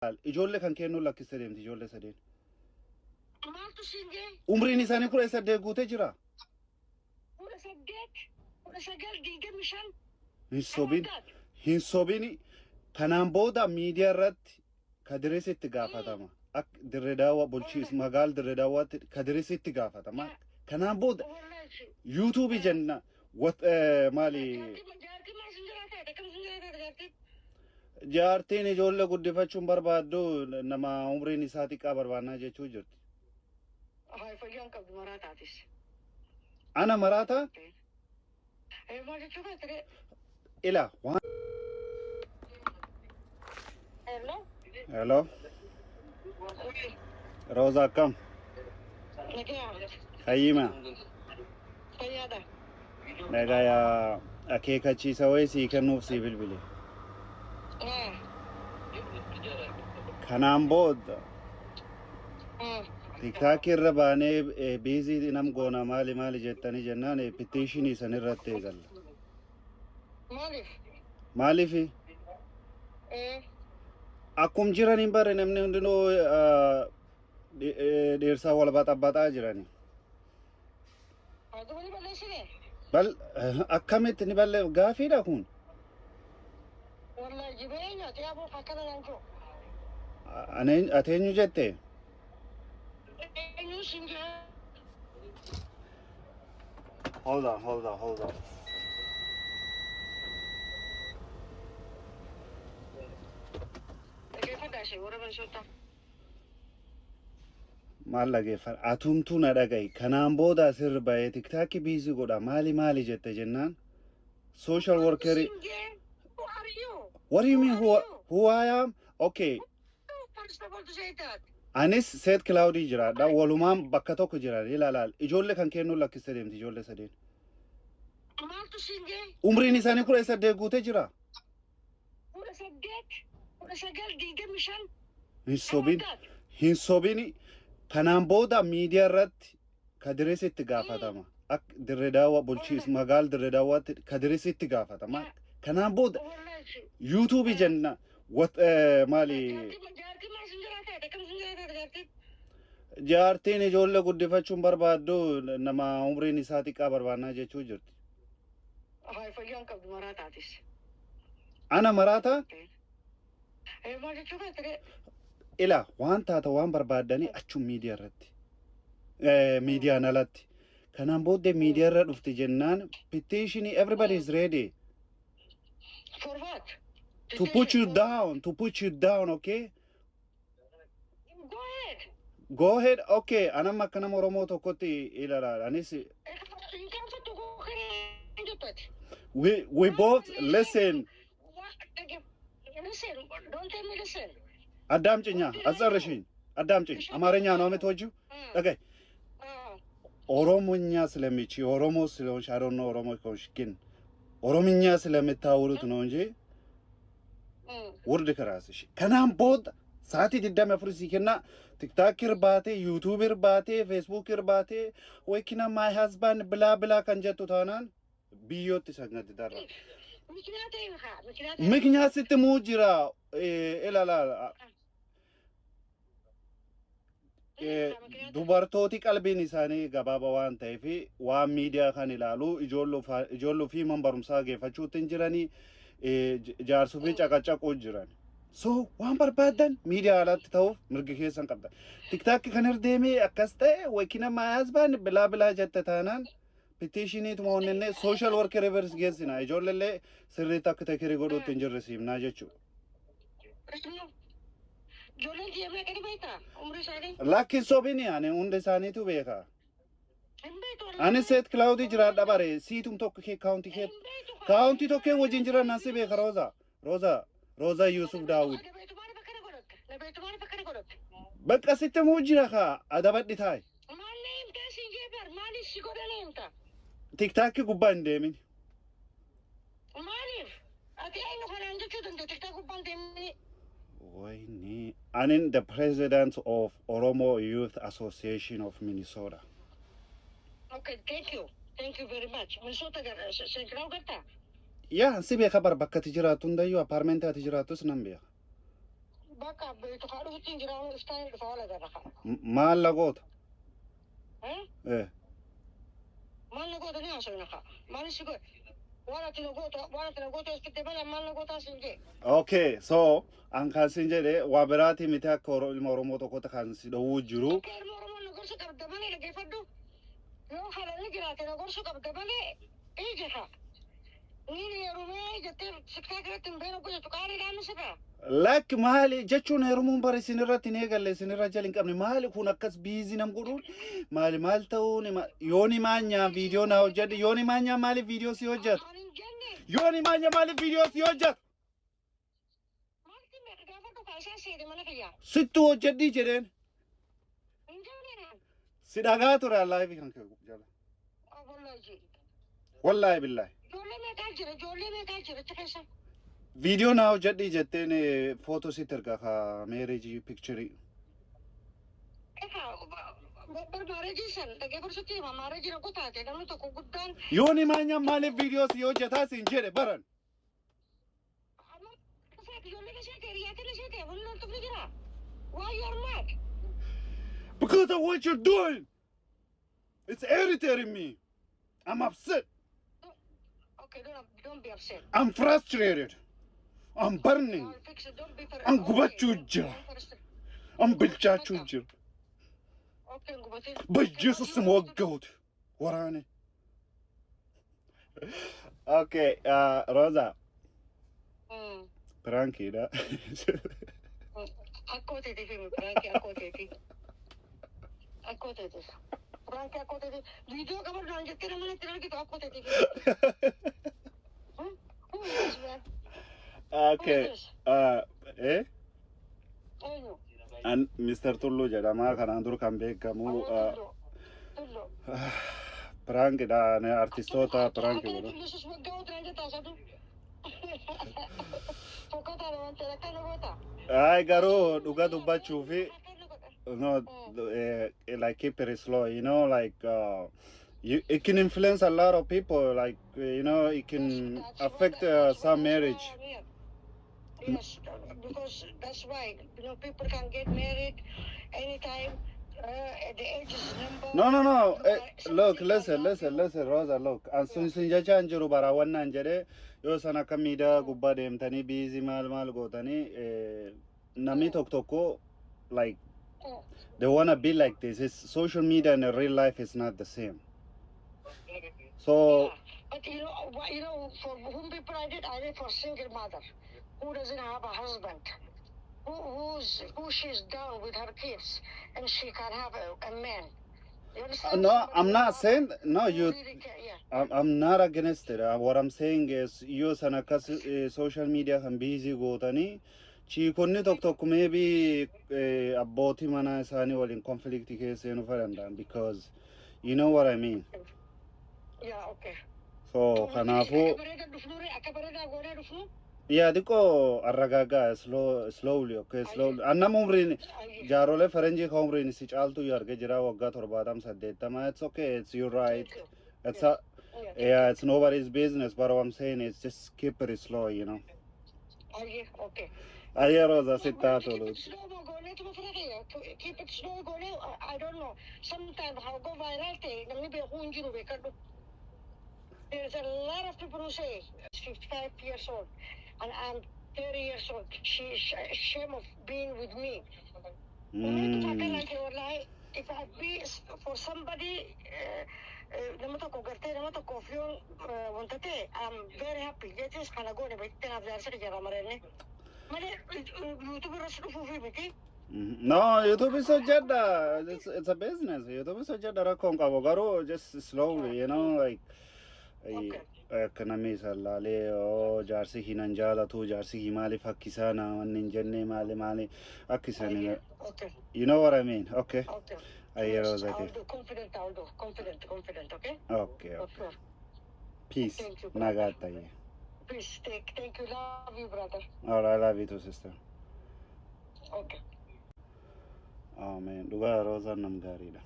ijoollee kan kennu lakkiste deemti ijoollee sadeen. Maaltu singe? Umriin isaanii 18 guutee jira. 18 19 digdamishan. Hin sobini kanaan booda miidiyaa irratti Kadirisitti gaafatama. Akka Dirreedawaa bulchiis magaal Dirreedawaatti Kadirisitti gaafatama. Kanaan booda YouTube jenna maali jaartiin ijoollee guddifachuun barbaaddu nama umriin isaa xiqqaa barbaannaa jechuu jirti. Hai fayyaan qabdu maraataatis. Ana maraata? Maal jechuudha ture? Ila waan. Hello. Hello. Rosa akkam? Nagaa. Fayyima. Fayyaadha. Nagaa yaa akeekachiisa wayii sii kennuuf sii bilbile. Kanaan booda TikTok irra baanee biizii nam goona maali jettanii jennaan petitionii san irratti eegalla. Maaliif? Akkum jiraniin bare namni hundinuu dheersaa wal baxabaxaa jirani. Bal akkamitti ni balle gaafiidha kun? Wallahi jibeenya tiyaaboo akkana naan jiru. Ateenyu jette? Eenyu singe? Hold on. Maal dhageeffadha atumtuu na dhaga'i kanaan booda sirri bahee TikTok biizii godha maali jette jennaan social worker. Who are you? What do you mean who I am? Okay. First of all to say that. Anis Seet Cloudii jiraadha walumaan bakka tokko jiran ilaalaal ijoollee kan kennu lakkiste deemti ijoollee sadeen. Maaltu singe? Umriin isaanii 18 guutee jira. 18 19 digdamishan. Hin sobini kanaan booda miidiyaa irratti Kadirisitti gaafatama. Akka Dirreedawaa bulchiis magaal Dirreedawaatti Kadirisitti gaafatama. Kanaan booda YouTube jenna maali jaartiin ijoollee guddifachuun barbaaddu nama umriin isaa xiqqaa barbaannaa jechuu jirti. Hai fayyaan qabdu maraataatis. Ana maraata? Maal jechuudha ture? Ila waan taata waan barbaadanii achum miidiyaa irratti. Miidiyaan alatti. Kanaan booda miidiyaa irra dhufti jennaan petitionii everybody is ready. For what? To put you down, okay? Go ahead, okay. Anam akka nama Oromoo tokkotti ilaala. Anis we both listen. Listen, don't tell me listen. አዳምጪኛ አጸርሽኝ አዳምጪኝ አማርኛ ነው የምትወጂው ኦኬ ኦሮሞኛ ስለሚቺ ኦሮሞ ስለሆንሽ አሮን ኦሮሞ ከሆንሽ ግን ኦሮምኛ ስለምታወሩት ነው እንጂ ውርድ ከራስሽ ከናም ቦድ ሳቲ ድዳም አፍሪሲከና ቲክቶክ irbaate ዩቲዩብ irbaate ፌስቡክ irbaate ወይኪና ማይ ሃዝባንድ ብላ ከንጀቱ ታናን ቢዮት ሰገድ ዳራ ምክንያት ስትሙጅራ ኤላላ dubartooti qalbiin isaanii gabaaba waan ta'eef waan miidiyaa kan ilaalu ijoolluu fi barumsaa geeffachuutti jiranii jaarsuu fi caqacaquu jiran. So waan barbaadan miidiyaa alatti ta'uuf mirga keessan qabda. TikTok kan irdeemee akkas ta'e waykina maayasbaan bilaa jette taanaan petitionii tumoonnenne social worker reverse geessina ijoollee sirriitti akka tekirii godhuutti hin jirrisiifnaa jechuudha. Joleen diemee kani beektaa umri isaanii? Lakki sobini ani hundi isaaniitu beeka. Ani Seet Cloudii jiraadha bare siitum tokko kee kaawuntii tokko wajjin jiran nasi beeka Roza Yusuf Daawud. Bakka sitti muu jira kaa adabadhi taa'e. Maallee himtee siin jeebar maaliif si godhanii himta? TikTok gubbaa hin deemin. Maaliif? Ati eenyu kanaan jechuu danda'e TikTok gubbaan deemini? Wayne, I'm the president of Oromo Youth Association of Minnesota. Okay, thank you very much. Minnesota Central Gata. Yeah, si beeka bar bakka ati jiraattu hundayyuu apartment ati jiraattus nan beeka. Baka begitu kalau itu tinggal style soalnya dah kak. Maal lagoota. Mana gota ni asal nak? Mana sih gota? Wala tina gota sekitar mana mana gota sini. Okay, so an kaasin jedhe waa biraati miti akka ilma Oromoo tokkotti kan si dhowwuu jiru. Ilma Oromoo nagorsa qabda malee dhaggeeffadhu. Yoo halalli jiraate nagorsa qabda malee ija haa. Ni yerumee jettee sikkaa kirratti hin beenu gosa tuqaalee dhaamsita. Lakki maali jechuun heerumuun bara isinirratti hin eegalle isinirra jala hin qabne maali kun akkas biizii nam godhuun maal ta'uun yooni maanyaa viidiyoo na hojjedhe yooni maanyaa maaliif viidiyoo si hojjetu yooni maanyaa maaliif viidiyoo si hojjetu sittu hojjedhii jedheen si dhagaa ture allaahi kan kee jala wallaahi billaahi video now jadi jettene photo sitter ka marriage picture yoni manya male videos yo jeta sin jere baran why you are mad because of what you're doing it's irritating me I'm upset okay don't be upset I'm frustrated I'm burning. I'm gubachuja. I'm bilchachuja. But Jesus more goat. What on it? Okay, Rosa. Pranky, da. Aku tadi film pranky, aku tadi. Pranky aku tadi. Video kamu lanjut kira mana kira gitu aku tadi. Who is that? Okay. And Mr. Tullu jedhama kanaan dur kan beekamu prank da ne artistoota prank godhu. Ay garuu dhugaa dubbachuu fi no like keep it slow, you know, like it can influence a lot of people, like you know, it can affect some marriage. Yes, because that's why, you know, people can get married anytime. The age is number. No. Look, listen, Rosa, look. And since jacha anjiru barawanna anjere, yo sana kamida gubba deemtani busy mal gootani namni tokko like they wanna be like this. It's social media and real life is not the same. So. Yeah, but you know, for whom people I did for single mother. Who doesn't have a husband, who she's done with her kids, and she can have a man. You understand? No, I'm not saying no. You, really yeah. I'm not against it. What I'm saying is, you sanakas social media can busy go tani. Chi konni tok maybe abboti mana isani wal in conflict case no farandan because you know what I mean. Yeah. Okay. So kanafu. Yeah, diko arragaga slowly, okay, slowly. Anna mumrin jarole faranji khomrin si chaltu yarge jira wagga thorbadam saddetama. It's okay, it's your right. It's yeah, it's nobody's business, but what I'm saying is just keep it slow, you know. Okay. Rosa sitta to keep it slow go I don't know. Sometimes how go viral there's a lot of people who say 55 years old and I'm 30 years old. She's ashamed of being with me. If I be for somebody, I'm very happy. No, YouTube is a jada. It's a business. YouTube is a jada. Just slowly, you know, like. Kanami salale o jarsi hinan jala tu jarsi himali fakisana wan jenne mali akisani. Okay. You know what I mean? Okay. Okay. I hear Yes, that. I'll do. Confident, okay? Okay. Okay. Peace. Thank you, brother. Nagata ye. Please, thank you. Love you, brother. All right, I love you too, sister. Okay. Oh man, duga Rosa nam garida.